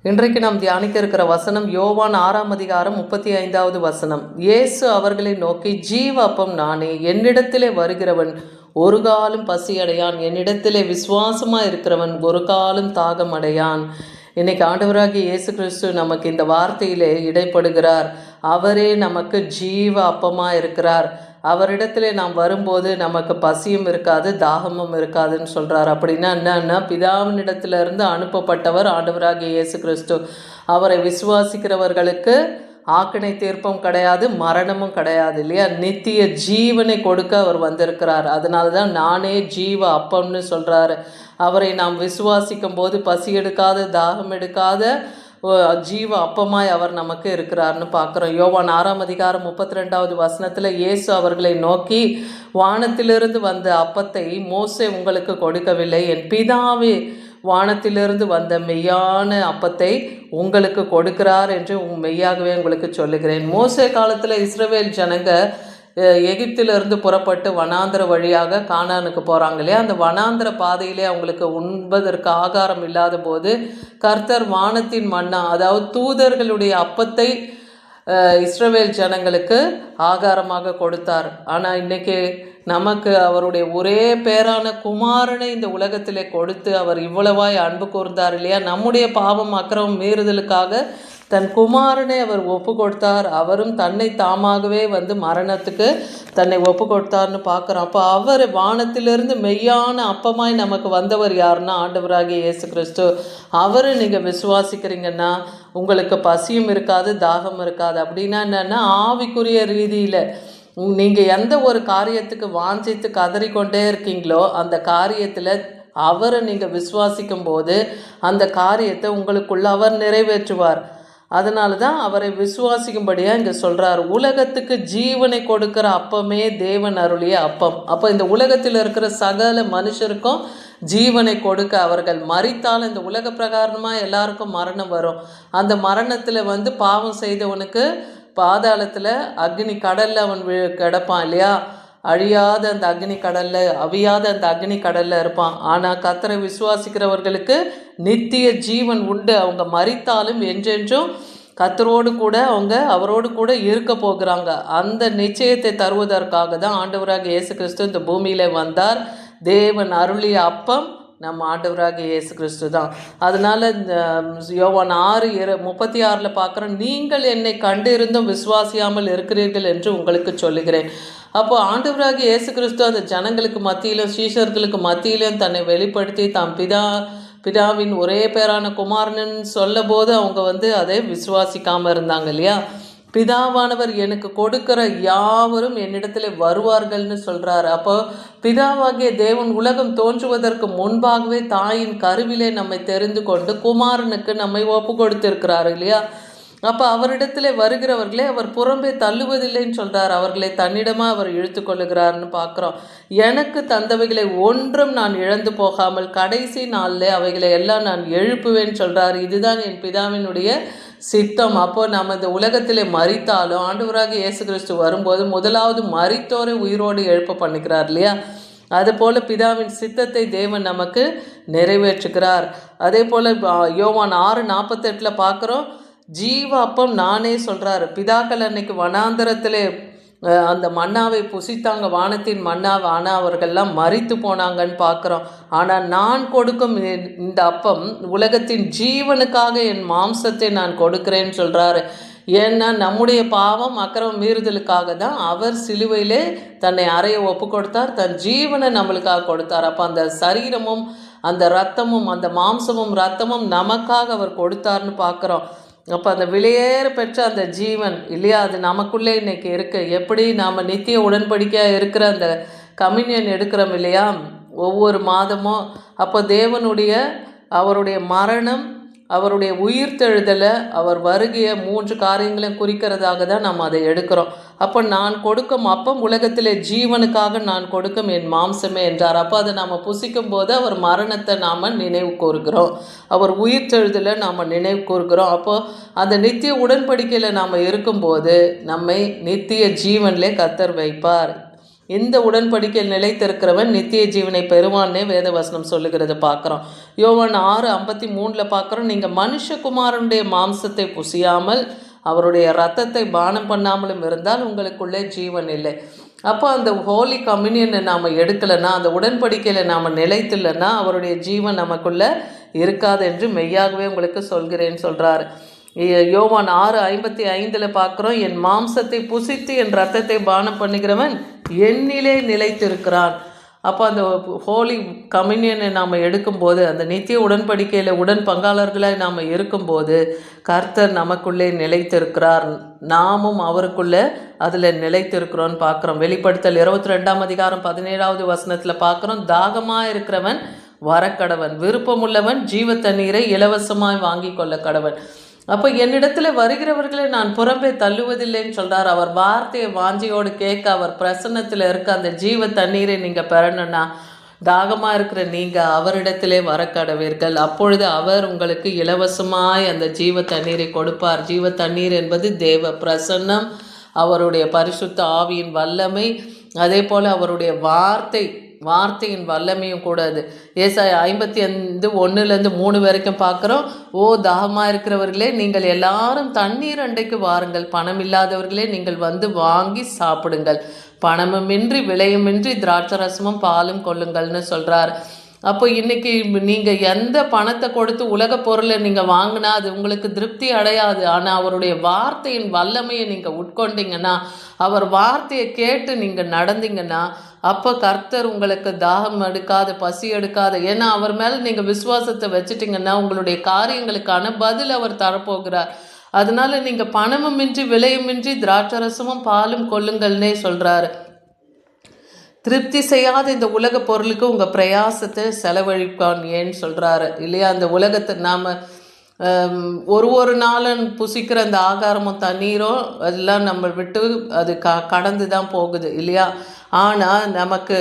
இன்றைக்கு நாம் தியானிக்க இருக்கிற வசனம் யோவான் 6:35 வசனம். இயேசு அவர்களை நோக்கி, ஜீவ அப்பம் நானே, என்னிடத்திலே வருகிறவன் ஒரு காலும் பசியடையான், என்னிடத்திலே விசுவாசமாக இருக்கிறவன் ஒரு காலும் தாகம் அடையான். இன்னைக்கு ஆண்டவராகிய இயேசு கிறிஸ்து நமக்கு இந்த வார்த்தையிலே இடைப்படுகிறார். அவரே நமக்கு ஜீவ அப்பமாக இருக்கிறார். அவரிடத்துல நாம் வரும்போது நமக்கு பசியும் இருக்காது, தாகமும் இருக்காதுன்னு சொல்கிறார். அப்படின்னா என்னன்னா, பிதாவினிடத்திலிருந்து அனுப்பப்பட்டவர் ஆண்டவராகிய இயேசு கிறிஸ்து. அவரை விசுவாசிக்கிறவர்களுக்கு ஆக்கினை தீர்ப்பும் கிடையாது, மரணமும் கிடையாது இல்லையா. நித்திய ஜீவனை கொடுக்க அவர் வந்திருக்கிறார். அதனால தான் நானே ஜீவ அப்பம்னு சொல்கிறாரு. அவரை நாம் விசுவாசிக்கும் போது பசி எடுக்காத, தாகம் எடுக்காத ஜீவ அப்பமாய் அவர் நமக்கு இருக்கிறார்னு பார்க்குறோம். யோவான் 6:32 வசனத்தில் இயேசு அவர்களை நோக்கி, வானத்திலிருந்து வந்த அப்பத்தை மோசே உங்களுக்கு கொடுக்கவில்லை, என் பிதாவே வானத்திலிருந்து வந்த மெய்யான அப்பத்தை உங்களுக்கு கொடுக்கிறார் என்று மெய்யாகவே உங்களுக்கு சொல்லுகிறேன். மோசே காலத்தில் இஸ்ரவேல் ஜனங்க எகிப்திலிருந்து புறப்பட்டு வனாந்திர வழியாக கானானுக்கு போகிறாங்க இல்லையா. அந்த வனாந்திர பாதையிலே அவங்களுக்கு உண்பதற்கு ஆகாரம் இல்லாத போது கர்த்தர் வானத்தின் மன்னா, அதாவது தூதர்களுடைய அப்பத்தை இஸ்ரவேல் ஜனங்களுக்கு ஆகாரமாக கொடுத்தார். ஆனால் இன்றைக்கி நமக்கு அவருடைய ஒரே பேரான குமாரனை இந்த உலகத்திலே கொடுத்து அவர் இவ்வளவாய் அன்பு கூர்ந்தார் இல்லையா. நம்முடைய பாவம் அக்கிரமம் மீறுதலுக்காக தன் குமாரனை அவர் ஒப்பு கொடுத்தார். அவரும் தன்னை தாமாகவே மரணத்துக்கு தன்னை ஒப்பு கொடுத்தார்னு பார்க்குறோம். அப்போ அவர் வானத்திலிருந்து மெய்யான அப்பமாய் நமக்கு வந்தவர் யாருன்னா ஆண்டவராகிய இயேசு கிறிஸ்து. அவரை நீங்கள் விசுவாசிக்கிறீங்கன்னா உங்களுக்கு பசியும் இருக்காது, தாகம் இருக்காது. அப்படின்னா என்னென்னா, ஆவிக்குரிய ரீதியில் நீங்கள் எந்த ஒரு காரியத்துக்கு வாஞ்சித்து கதறிக்கொண்டே இருக்கீங்களோ அந்த காரியத்தில் அவரை நீங்கள் விசுவாசிக்கும் போது அந்த காரியத்தை உங்களுக்குள்ள அவர் நிறைவேற்றுவார். அதனால தான் அவரை விசுவாசிக்கும்படியாக இங்கே சொல்கிறார். உலகத்துக்கு ஜீவனை கொடுக்குற அப்பமே தேவன் அருளிய அப்பம். அப்போ இந்த உலகத்தில் இருக்கிற சகல மனுஷருக்கும் ஜீவனை கொடுக்க, அவர்கள் மரித்தால் இந்த உலக பிரகாரமாக எல்லாருக்கும் மரணம் வரும். அந்த மரணத்தில் பாவம் செய்தவனுக்கு பாதாளத்தில் அக்னி கடலில் அவன் கிடப்பான் இல்லையா. அழியாத அந்த அக்னி கடலில், அவியாத அந்த அக்னி கடலில் இருப்பான். ஆனால் கர்த்தரை விசுவாசிக்கிறவர்களுக்கு நித்திய ஜீவன் உண்டு. அவங்க மரித்தாலும் என்றென்றும் கர்த்தரோடு கூட அவரோடு கூட இருக்க போகிறாங்க. அந்த நிச்சயத்தை தருவதற்காக தான் ஆண்டவராக இயேசு கிறிஸ்து இந்த பூமியில் வந்தார். தேவன் அருளிய அப்பம் நம்ம ஆண்டவராக இயேசு கிறிஸ்து தான். அதனால் யோவான் 6:36 பார்க்குறோம், நீங்கள் என்னை கண்டு இருந்தும் விசுவாசியாமல் இருக்கிறீர்கள் என்று உங்களுக்கு சொல்லுகிறேன். அப்போ ஆண்டவராக இயேசு கிறிஸ்து அந்த ஜனங்களுக்கு மத்தியிலும் சீஷர்களுக்கு மத்தியிலும் தன்னை வெளிப்படுத்தி தாம் பிதாவின் ஒரே பேரான குமாரன் சொல்ல போது அவங்க அதை விசுவாசிக்காமல் இருந்தாங்க இல்லையா. பிதாவானவர் எனக்கு கொடுக்கிற யாவரும் என்னிடத்தில் வருவார்கள்னு சொல்கிறார். அப்போ பிதாவாகிய தேவன் உலகம் தோன்றுவதற்கு முன்பாகவே தாயின் கருவிலே நம்மை தெரிந்து கொண்டு குமாரனுக்கு நம்மை ஒப்பு கொடுத்திருக்கிறார் இல்லையா. அப்போ அவரிடத்துல வருகிறவர்களே அவர் புறம்பே தள்ளுவதில்லைன்னு சொல்கிறார். அவர்களை தன்னிடமாக அவர் இழுத்து கொள்ளுகிறார்னு பார்க்குறோம். எனக்கு தந்தவைகளை ஒன்றும் நான் இழந்து போகாமல் கடைசி நாளில் அவைகளை எல்லாம் நான் எழுப்புவேன்னு சொல்கிறார். இதுதான் என் பிதாவினுடைய சித்தம். அப்போ நம்ம இந்த உலகத்திலே மரித்தாலும் ஆண்டவராக இயேசு கிறிஸ்து வரும்போது முதலாவது மரித்தோரை உயிரோடு எழுப்ப பண்ணிக்கிறார் இல்லையா. அதுபோல் பிதாவின் சித்தத்தை தேவன் நமக்கு நிறைவேற்றுகிறார். அதே போல் யோவான் 6:48 பார்க்குறோம், ஜீவ அப்பம் நானே சொல்கிறாரு. பிதாக்கள் அன்னைக்கு வனாந்தரத்திலே அந்த மன்னாவை புசித்தாங்க, வானத்தின் மன்னாவை. ஆனால் அவர்கள்லாம் மரித்து போனாங்கன்னு பார்க்குறோம். ஆனால் நான் கொடுக்கும் இந்த அப்பம் உலகத்தின் ஜீவனுக்காக என் மாம்சத்தை நான் கொடுக்கிறேன்னு சொல்கிறாரு. ஏன்னா நம்முடைய பாவம் அக்கிரமம் மீறுதலுக்காக தான் அவர் சிலுவையிலே தன்னை அறைய ஒப்பு கொடுத்தார், தன் ஜீவனை நம்மளுக்காக கொடுத்தார். அப்போ அந்த சரீரமும் அந்த இரத்தமும் அந்த மாம்சமும் இரத்தமும் நமக்காக அவர் கொடுத்தார்னு பார்க்குறோம். அப்போ அந்த விலையேற பெற்ற அந்த ஜீவன் இல்லையா, அது நமக்குள்ளே இன்றைக்கி இருக்குது. எப்படி நாம் நித்திய உடன்படிக்கையாக இருக்கிற அந்த கம்யூனியன் எடுக்கிறோம் இல்லையா ஒவ்வொரு மாதமும். அப்போ அவருடைய மரணம், அவருடைய உயிர்த்தெழுதலை, அவர் வருகைய 3 காரியங்களையும் குறிக்கிறதாக தான் நம்ம அதை எடுக்கிறோம். அப்போ நான் கொடுக்கும் அப்பம் உலகத்திலே ஜீவனுக்காக நான் கொடுக்கும் என் மாம்சமே என்றார். அப்போ அதை நாம் புசிக்கும் போது அவர் மரணத்தை நாம் நினைவு கூறுகிறோம், அவர் உயிர்த்தெழுதலை நாம் நினைவு கூறுகிறோம். அப்போது அந்த நித்திய உடன்படிக்கையில் நாம் இருக்கும்போது நம்மை நித்திய ஜீவனிலே கர்த்தர் வைப்பார். இந்த உடன்படிக்கையில் நிலைத்திருக்கிறவன் நித்திய ஜீவனை பெறுவான்னே வேதவசனம் சொல்லுகிறது பார்க்குறோம். யோவான் 6:53 பார்க்குறோம், நீங்கள் மனுஷகுமாரனுடைய மாம்சத்தை புசியாமல் அவருடைய இரத்தத்தை பானம் பண்ணாமலும் இருந்தால் உங்களுக்குள்ளே ஜீவன் இல்லை. அப்போ அந்த ஹோலி கம்யூனியனை நாம் எடுக்கலைன்னா, அந்த உடன்படிக்கையில் நாம் நிலைத்தில்லைன்னா அவருடைய ஜீவன் நமக்குள்ளே இருக்காது என்று மெய்யாகவே உங்களுக்கு சொல்கிறேன்னு சொல்கிறார். யோவான் 6:55 பார்க்குறோம், என் மாம்சத்தை புசித்து என் இரத்தத்தை பானம் பண்ணுகிறவன் என்னிலே நிலைத்திருக்கிறான். அப்போ அந்த ஹோலி கம்யூனியனை நாம் எடுக்கும்போது, அந்த நித்திய உடன்படிக்கையில் உடன் பங்காளர்களாக நாம் இருக்கும்போது கர்த்தர் நமக்குள்ளே நிலைத்திருக்கிறார், நாமும் அவருக்குள்ளே அதில் நிலைத்திருக்கிறோன்னு பார்க்குறோம். வெளிப்படுத்தல் 22:17 பார்க்குறோம், தாகமாக இருக்கிறவன் வரக்கடவன், விருப்பமுள்ளவன் ஜீவ தண்ணீரை இலவசமாய் வாங்கி கொள்ள கடவன். அப்போ என்னிடத்தில் வருகிறவர்களை நான் புறம்பே தள்ளுவதில்லைன்னு சொல்கிறார். அவர் வார்த்தையை வாஞ்சியோடு கேட்க, அவர் பிரசன்னத்தில் இருக்க அந்த ஜீவ தண்ணீரை நீங்கள் பெறணுன்னா தாகமாக இருக்கிற நீங்கள் அவரிடத்திலே வரக்கடவீர்கள். அப்பொழுது அவர் உங்களுக்கு இலவசமாய் அந்த ஜீவ தண்ணீரை கொடுப்பார். ஜீவ தண்ணீர் என்பது தேவ பிரசன்னம், அவருடைய பரிசுத்த ஆவியின் வல்லமை, அதே போல் அவருடைய வார்த்தையின் வல்லமையும் கூட. அது ஏசாயா 55:1-3 வரைக்கும் பார்க்குறோம். ஓ தாகமாக இருக்கிறவர்களே, நீங்கள் எல்லாரும் தண்ணீர் அண்டைக்கு வாருங்கள், பணம் இல்லாதவர்களே நீங்கள் வந்து வாங்கி சாப்பிடுங்கள், பணமுமின்றி விலையுமின்றி திராட்சரசமும் பாலும் கொள்ளுங்கள்னு சொல்கிறார். அப்போ இன்றைக்கி நீங்கள் எந்த பணத்தை கொடுத்து உலக பொருளை நீங்கள் வாங்கினா அது உங்களுக்கு திருப்தி அடையாது. ஆனால் அவருடைய வார்த்தையின் வல்லமையை நீங்கள் உட்கொண்டீங்கன்னா, அவர் வார்த்தையை கேட்டு நீங்கள் நடந்தீங்கன்னா, அப்போ கர்த்தர் உங்களுக்கு தாகம் எடுக்காத, பசி எடுக்காத, ஏன்னா அவர் மேலே நீங்கள் விசுவாசத்தை வச்சுட்டிங்கன்னா உங்களுடைய காரியங்களுக்கான பதில் அவர் தரப்போகிறார். அதனால் நீங்கள் பணமுமின்றி விலையுமின்றி திராட்சரசமும் பாலும் கொள்ளுங்கள்னே சொல்கிறாரு. திருப்தி செய்யாத இந்த உலக பொருளுக்கு உங்கள் பிரயாசத்தை செலவழிப்பான் ஏன்னு சொல்கிறாரு இல்லையா? அந்த உலகத்தை நாம் ஒரு நாளும் புசிக்கிற அந்த ஆகாரமும் தண்ணீரும் அதெல்லாம் நம்ம விட்டு அது கடந்து தான் போகுது இல்லையா? ஆனால் நமக்கு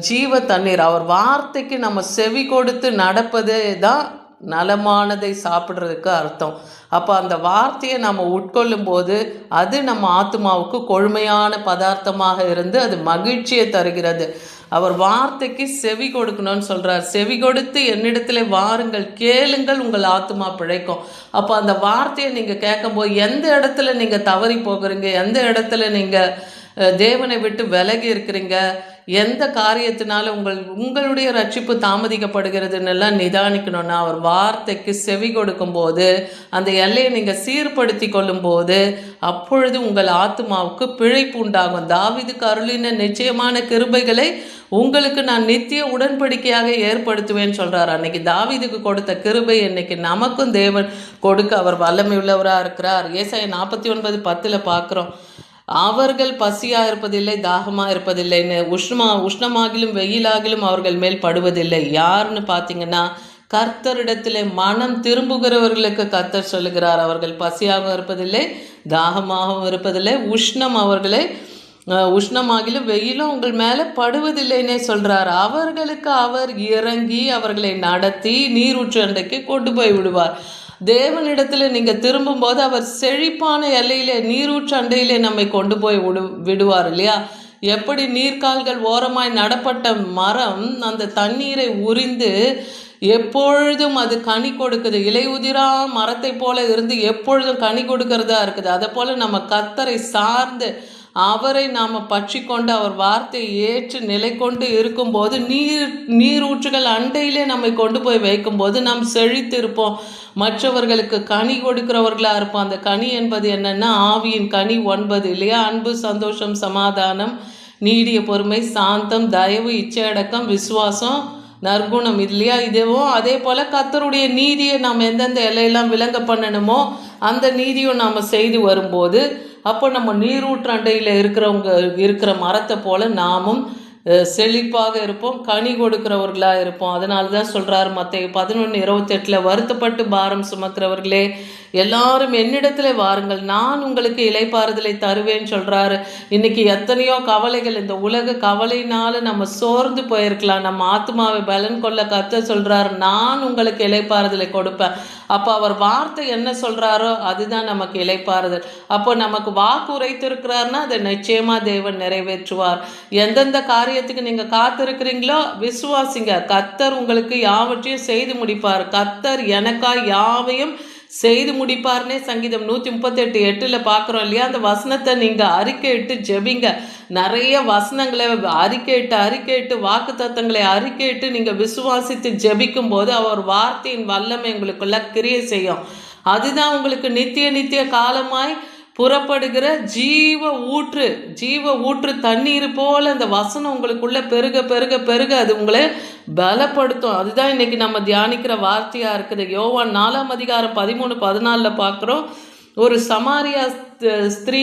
ஜீவ தண்ணீர், அவர் வார்த்தைக்கு நம்ம செவி கொடுத்து நடப்பதே தான் நலமானதை சாப்பிட்றதுக்கு அர்த்தம். அப்போ அந்த வார்த்தையை நம்ம உட்கொள்ளும் போது அது நம்ம ஆத்மாவுக்கு கொழுமையான பதார்த்தமாக இருந்து அது மகிழ்ச்சியை தருகிறது. அவர் வார்த்தைக்கு செவி கொடுக்கணும்னு சொல்கிறார். செவி கொடுத்து என்னிடத்துல வாருங்கள், கேளுங்கள், உங்கள் ஆத்மா பிழைக்கும். அப்போ அந்த வார்த்தையை நீங்கள் கேட்கும்போது எந்த இடத்துல நீங்கள் தவறி போகிறீங்க, எந்த இடத்துல நீங்கள் தேவனை விட்டு விலகி இருக்கிறீங்க, எந்த காரியத்தினால உங்களுடைய ரட்சிப்பு தாமதிக்கப்படுகிறதுன்னெல்லாம் நிதானிக்கணும்னா அவர் வார்த்தைக்கு செவி கொடுக்கும்போது, அந்த எல்லையை நீங்கள் சீர்படுத்தி கொள்ளும்போது அப்பொழுது உங்கள் ஆத்மாவுக்கு பிழைப்பு உண்டாகும். தாவீதுக்கு அருளின நிச்சயமான கிருபைகளை உங்களுக்கு நான் நித்திய உடன்படிக்கையாக ஏற்படுத்துவேன்னு சொல்கிறார். அன்னைக்கு தாவீதுக்கு கொடுத்த கிருபை இன்னைக்கு நமக்கும் தேவன் கொடுக்க அவர் வல்லமை உள்ளவராக இருக்கிறார். ஏசாயா 49:10 பார்க்குறோம், அவர்கள் பசியாக இருப்பதில்லை, தாகமாக இருப்பதில்லைன்னு, உஷ்ணமாகிலும் வெயிலாகிலும் அவர்கள் மேல் படுவதில்லை. யாருன்னு பார்த்தீங்கன்னா கர்த்தரிடத்தில் மனம் திரும்புகிறவர்களுக்கு கர்த்தர் சொல்லுகிறார். அவர்கள் பசியாகவும் இருப்பதில்லை, தாகமாகவும் இருப்பதில்லை, உஷ்ணமாகிலும் வெயிலும் உங்கள் மேலே படுவதில்லைன்னே சொல்கிறார். அவர்களுக்கு அவர் இறங்கி அவர்களை நடத்தி நீரூற்று அண்டைக்கு கொண்டு போய் விடுவார். தேவனிடத்தில் நீங்கள் திரும்பும்போது அவர் செழிப்பான எல்லையிலே நீரூற்று அண்டையிலே நம்மை கொண்டு போய் விடுவார் இல்லையா? எப்படி நீர்க்கால்கள் ஓரமாய் நடப்பட்ட மரம் அந்த தண்ணீரை உறிந்து எப்பொழுதும் அது கனி கொடுக்குது, இலையுதிரா மரத்தை போல இருந்து எப்பொழுதும் கனி கொடுக்கறதா இருக்குது. அதை போல் நம்ம கர்த்தரை சார்ந்து அவரை நாம் பற்றி கொண்டு அவர் வார்த்தையை ஏற்று நிலை கொண்டு இருக்கும்போது நீரூற்றுகள் அண்டையிலே நம்மை கொண்டு போய் வைக்கும்போது நாம் செழித்து இருப்போம், மற்றவர்களுக்கு கனி கொடுக்கிறவர்களாக இருப்போம். அந்த கனி என்பது என்னென்னா ஆவியின் கனி 9 இல்லையா? அன்பு, சந்தோஷம், சமாதானம், நீடிய பொறுமை, சாந்தம், தயவு, இச்சையடக்கம், விசுவாசம், நற்குணம் இல்லையா? இதுவும் அதே போல் கர்த்தருடைய நீதியை நாம் எந்தெந்த எல்லையெல்லாம் விளங்க பண்ணணுமோ அந்த நீதியும் நாம் செய்து வரும்போது அப்போ நம்ம நீரூற்று அண்டையில் இருக்கிற மரத்தை போல் நாமும் செழிப்பாக இருப்போம், கனி கொடுக்கிறவர்களாக இருப்போம். அதனால தான் சொல்கிறார் மத்தேயு 11:28, வருத்தப்பட்டு பாரம் சுமக்கிறவர்களே எல்லாரும் என்னிடத்தில் வாருங்கள், நான் உங்களுக்கு இளைப்பாறுதலை தருவேன்னு சொல்கிறாரு. இன்றைக்கி எத்தனையோ கவலைகள், இந்த உலக கவலையினால் நம்ம சோர்ந்து போயிருக்கலாம். நம்ம ஆத்மாவை பலன் கொள்ள கர்த்தர் சொல்கிறார், நான் உங்களுக்கு இளைப்பாறுதலை கொடுப்பேன். அப்போ அவர் வார்த்தை என்ன சொல்கிறாரோ அதுதான் நமக்கு இளைப்பாறுதல். அப்போ நமக்கு வாக்கு உரைத்திருக்கிறார்னா அதை நிச்சயமாக தேவன் நிறைவேற்றுவார். எந்தெந்த காரியத்துக்கு நீங்கள் காத்திருக்கிறீங்களோ விசுவாசிங்க, கர்த்தர் உங்களுக்கு யாவற்றையும் செய்து முடிப்பார். கர்த்தர் எனக்காய் யாவையும் செய்து முடிப்பார்னே சங்கீதம் 138:8 பார்க்குறோம் இல்லையா? அந்த வசனத்தை நீங்கள் அறிக்கையிட்டு ஜெபிங்க. நிறைய வசனங்களை அறிக்கையிட்டு வாக்கு தத்தங்களை அறிக்கையிட்டு நீங்கள் விசுவாசித்து ஜெபிக்கும் போது அவர் வார்த்தையின் வல்லமை உங்களுக்குள்ள கிரியை செய்யும். அதுதான் உங்களுக்கு நித்திய காலமாய் புறப்படுகிற ஜீவ ஊற்று தண்ணீர் போல அந்த வசனம் உங்களுக்குள்ள பெருக அது உங்களை பலப்படுத்தும். அதுதான் இன்னைக்கு நம்ம தியானிக்கிற வார்த்தையா இருக்குது. யோவான் 4:13-14 பார்க்குறோம். ஒரு சமாரியா ஸ்திரீ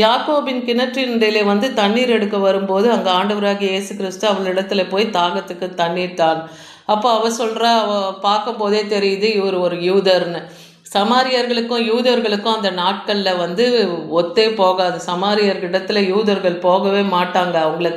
யாக்கோபின் கிணற்றினிடையிலே தண்ணீர் எடுக்க வரும்போது அங்கே ஆண்டவராகிய இயேசு கிறிஸ்து அவளிடத்துல போய் தாகத்துக்கு தண்ணீர் தான். அப்போ அவ சொல்கிறா, அவ பார்க்கும் போதே தெரியுது இவர் ஒரு யூதர்னு. சமாரியர்களுக்கும் யூதர்களுக்கும் அந்த நாட்களில் ஒத்தே போகாது. சமாரியர்களிடத்துல யூதர்கள் போகவே மாட்டாங்க, அவங்கள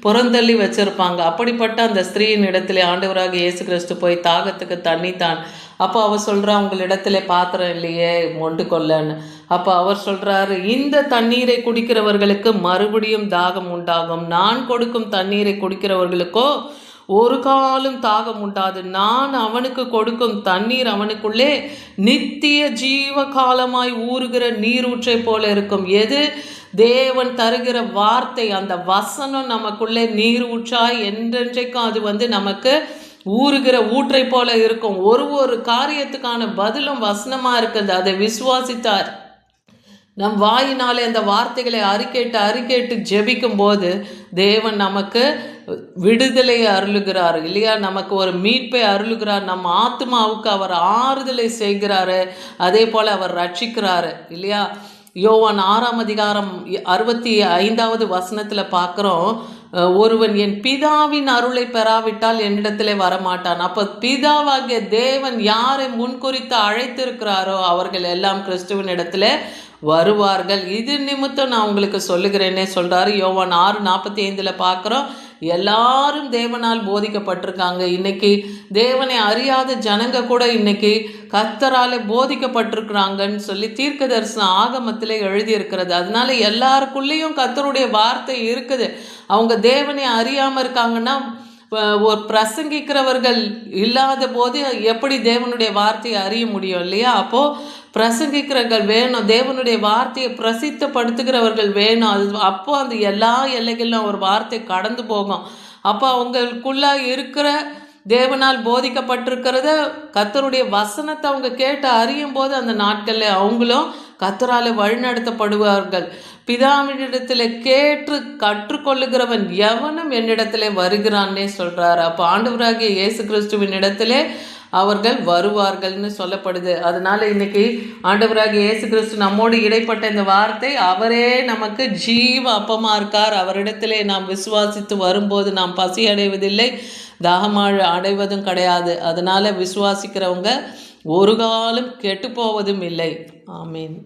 புறந்தள்ளி வச்சிருப்பாங்க. அப்படிப்பட்ட அந்த ஸ்திரீயின் இடத்துல ஆண்டவராக இயேசு கிறிஸ்து போய் தாகத்துக்கு தண்ணி தான். அப்போ அவர் சொல்கிறா, உங்களிடத்துல பாத்திரம் இல்லையே மொண்டு கொள்ளன்னு. அப்போ அவர் சொல்கிறாரு, இந்த தண்ணீரை குடிக்கிறவர்களுக்கு மறுபடியும் தாகம் உண்டாகும், நான் கொடுக்கும் தண்ணீரை குடிக்கிறவர்களுக்கோ ஒரு காலம் தாகம் உண்டாது. நான் அவனுக்கு கொடுக்கும் தண்ணீர் அவனுக்குள்ளே நித்திய ஜீவ காலமாய் ஊறுகிற நீரூற்றை போல இருக்கும். எது? தேவன் தருகிற வார்த்தை, அந்த வசனம் நமக்குள்ளே நீர் ஊற்றாய் என்றென்றைக்கும் அது நமக்கு ஊறுகிற ஊற்றை போல இருக்கும். ஒரு காரியத்துக்கான பதிலும் வசனமாக இருக்குது. அதை விசுவாசித்தார் நம் வாயினாலே அந்த வார்த்தைகளை அறிக்கையிட்டு ஜெபிக்கும் போது தேவன் நமக்கு விடுதலை அருளுகிறார் இல்லையா? நமக்கு ஒரு மீட்பை அருளுகிறார். நம்ம ஆத்மாவுக்கு அவர் ஆறுதலை செய்கிறாரு. அதே போல் அவர் ரட்சிக்கிறாரு இல்லையா? யோவான் 6:65 பார்க்குறோம், ஒருவன் என் பிதாவின் அருளை பெறாவிட்டால் என்னிடத்திலே வரமாட்டான். அப்போ பிதாவாகிய தேவன் யாரை முன்குறித்து அழைத்திருக்கிறாரோ அவர்கள் எல்லாம் கிறிஸ்துவின் இடத்துல வருவார்கள். இது நிமித்தம் நான் உங்களுக்கு சொல்லுகிறேன்னே சொல்கிறாரு. யோவான் 6:45 பார்க்குறோம், எல்லாரும் தேவனால் போதிக்கப்பட்டிருக்காங்க. இன்னைக்கு தேவனை அறியாத ஜனங்க கூட இன்னைக்கு கர்த்தரால் போதிக்கப்பட்டிருக்கிறாங்கன்னு சொல்லி தீர்க்க தரிசன ஆகமத்திலே எழுதியிருக்கிறது. அதனால எல்லாருக்குள்ளேயும் கர்த்தருடைய வார்த்தை இருக்குது. அவங்க தேவனை அறியாமல் இருக்காங்கன்னா, ஒரு பிரசங்கிக்கிறவர்கள் இல்லாத போது எப்படி தேவனுடைய வார்த்தையை அறிய முடியும் இல்லையா? அப்போது பிரசங்கிக்கிறவர்கள் வேணும், தேவனுடைய வார்த்தையை பிரசித்தப்படுத்துகிறவர்கள் வேணும். அப்போ அந்த எல்லா எல்லைகளிலும் ஒரு வார்த்தை கடந்து போகும். அப்போ அவங்களுக்குள்ள இருக்கிற தேவனால் போதிக்கப்பட்டிருக்கிறத கர்த்தருடைய வசனத்தை அவங்க கேட்டு அறியும் போது அந்த நாட்களில் அவங்களும் கர்த்தரால் வழிநடத்தப்படுவார்கள். பிதாவினிடத்தில் கேட்டு கற்றுக்கொள்ளுகிறவன் எவனும் என்னிடத்திலே வருகிறான்னே சொல்கிறார். அப்போ ஆண்டவராகிய இயேசு கிறிஸ்துவின் இடத்திலே அவர்கள் வருவார்கள்னு சொல்லப்படுது. அதனால இன்னைக்கு ஆண்டவராகிய இயேசு கிறிஸ்து நம்மோடு இடைப்பட்ட இந்த வார்த்தை, அவரே நமக்கு ஜீவ அப்பமாக இருக்கார். அவரிடத்திலே நாம் விசுவாசித்து வரும்போது நாம் பசி அடைவதில்லை, தாகமாழ அடைவதும் கிடையாது. அதனால விசுவாசிக்கிறவங்க ஒரு காலம் கெட்டு போவதும் இல்லை. ஆமீன்.